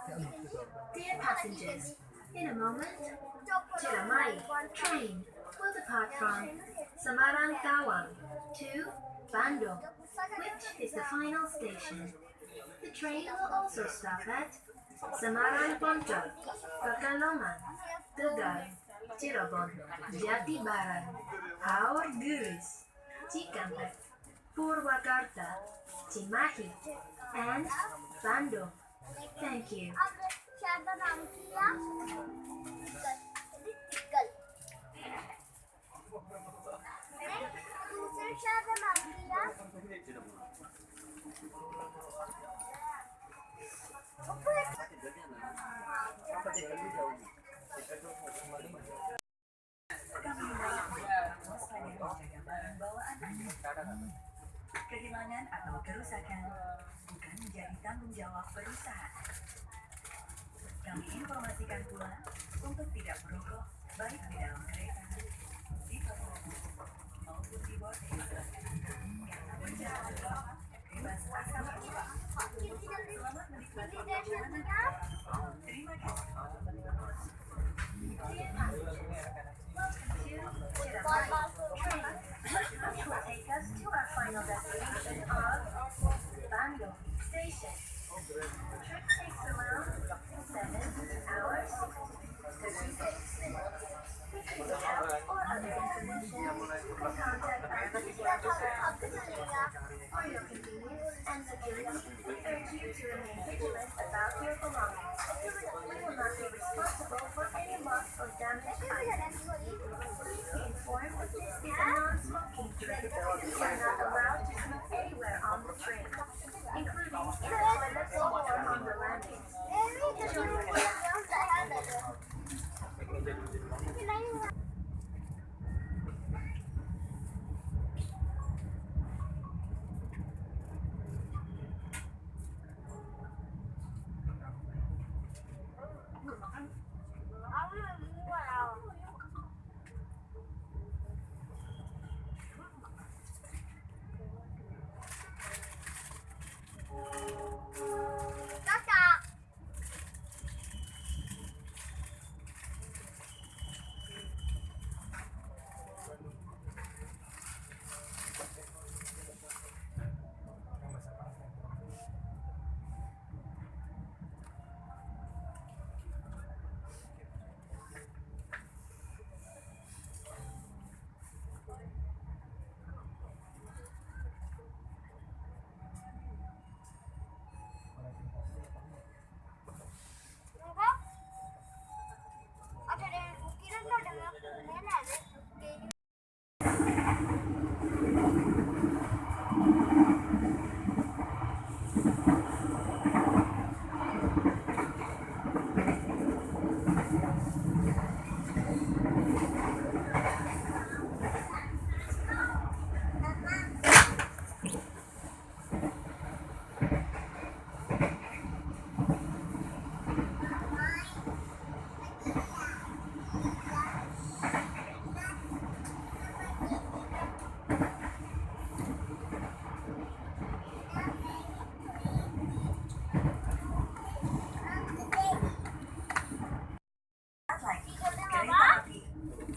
Dear passengers, in a moment, Ciremai train will depart from SemarangTawang to Bandung, which is the final station. The train will also stop at Semarang, Pekalongan, Tegal, Cirebon, Jati Barat, Harga, Cikampek, Purwokerto, Cimahi, and Bandung. Thank you. Kehilangan atau kerusakan bukan menjadi tanggung jawab perusahaan. Kami informasikan pula untuk tidak merokok baik di dalam kereta, di Lokomotif, maupun di boarding. Bebas asal rokok. Selamat menikmati perjalanan. Terima kasih. Which will take us to our final destination of Bandung Station. The trip takes around 7 hours, 36 minutes. If you need help or other information, you can contact our schedule officer. For your convenience and security, we urge you to remain vigilant about your belongings. We will not be responsible for any loss or damage items. Please be informed that this is a non-smoking train. You are not allowed to smoke anywhere on the train, including in the toilets or on the landings.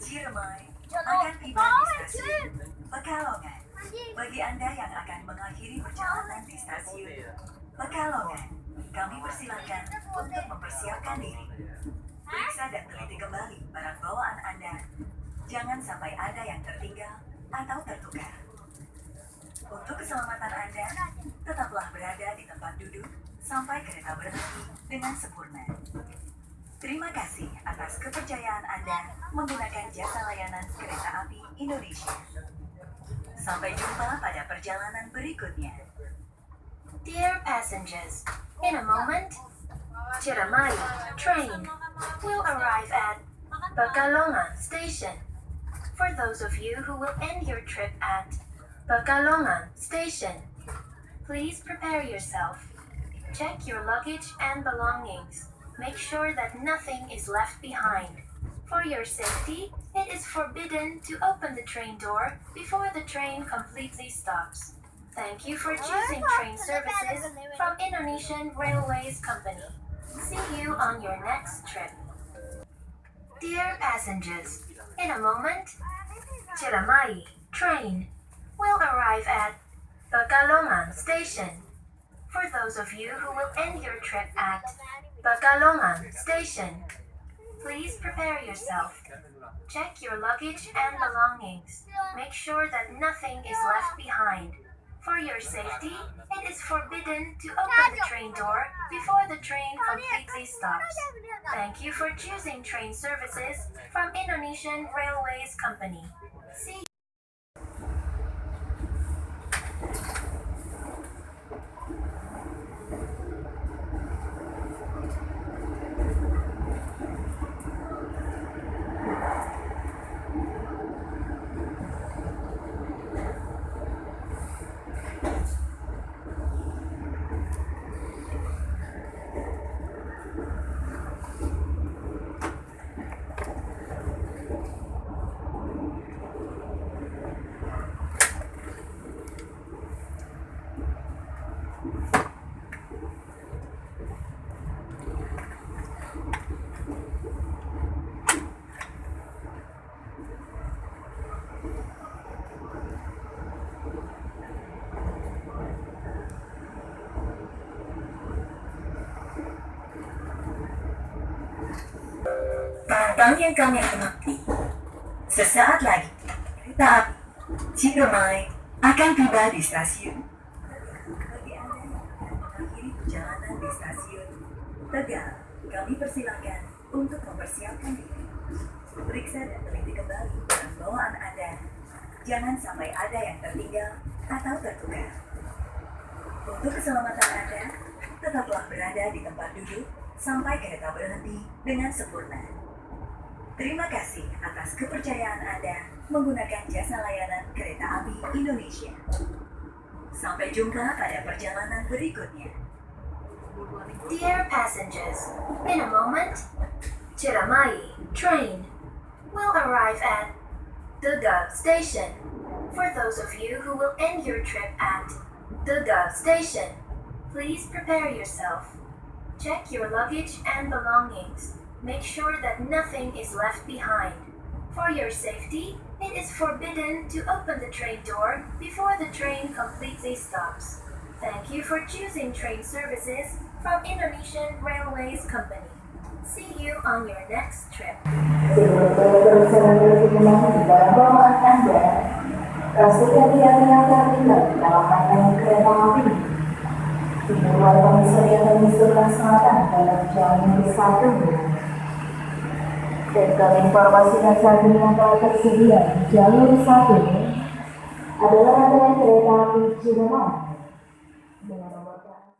Ciremai akan tiba di stasiun Pekalongan. Bagi Anda yang akan mengakhiri perjalanan di stasiun Pekalongan, kami persilakan untuk mempersiapkan diri. Periksa dan teliti kembali barang bawaan Anda. Jangan sampai ada yang tertinggal atau tertukar. Untuk keselamatan Anda, tetaplah berada di tempat duduk sampai kereta berhenti dengan sempurna. Terima kasih atas kepercayaan Anda menggunakan jasa layanan kereta api Indonesia. Sampai jumpa pada perjalanan berikutnya. Dear passengers, in a moment, Ciremai train will arrive at Pekalongan Station. For those of you who will end your trip at Pekalongan Station, please prepare yourself. Check your luggage and belongings. Make sure that nothing is left behind. For your safety, it is forbidden to open the train door before the train completely stops. Thank you for choosing train services from Indonesian Railways Company. See you on your next trip. Dear passengers, in a moment, Ciremai train will arrive at Pekalongan Station. For those of you who will end your trip at Pekalongan Station, please prepare yourself. Check your luggage and belongings. Make sure that nothing is left behind. For your safety, it is forbidden to open the train door before the train completely stops. Thank you for choosing train services from Indonesian Railways Company. See Penumpang yang kami hormati, sesaat lagi kereta api Ciremai akan tiba di stasiun. Bagi Anda yang akan mengakhiri perjalanan di stasiun Tegal, kami persilakan untuk mempersiapkan diri. Periksa dan teliti kembali barang bawaan Anda. Jangan sampai ada yang tertinggal atau tertukar. Untuk keselamatan Anda, tetaplah berada di tempat duduk sampai kereta berhenti dengan sempurna. Terima kasih atas kepercayaan Anda menggunakan jasa layanan kereta api Indonesia. Sampai jumpa pada perjalanan berikutnya. Dear passengers, in a moment, Ciremai train will arrive at Tegal Station. For those of you who will end your trip at Tegal Station, please prepare yourself. Check your luggage and belongings. Make sure that nothing is left behind. For your safety, it is forbidden to open the train door before the train completely stops. Thank you for choosing train services from Indonesian Railways Company. See you on your next trip. Bawaan Anda, pastikan tidak tertinggal dalam rangkaian kereta api. Tidak walaupun disediakan di sebelah selatan dalam jalur satu. Dan kami informasikan saat ini yang telah tersedia di jalur satu adalah rangkaian kereta api Ciremai dengan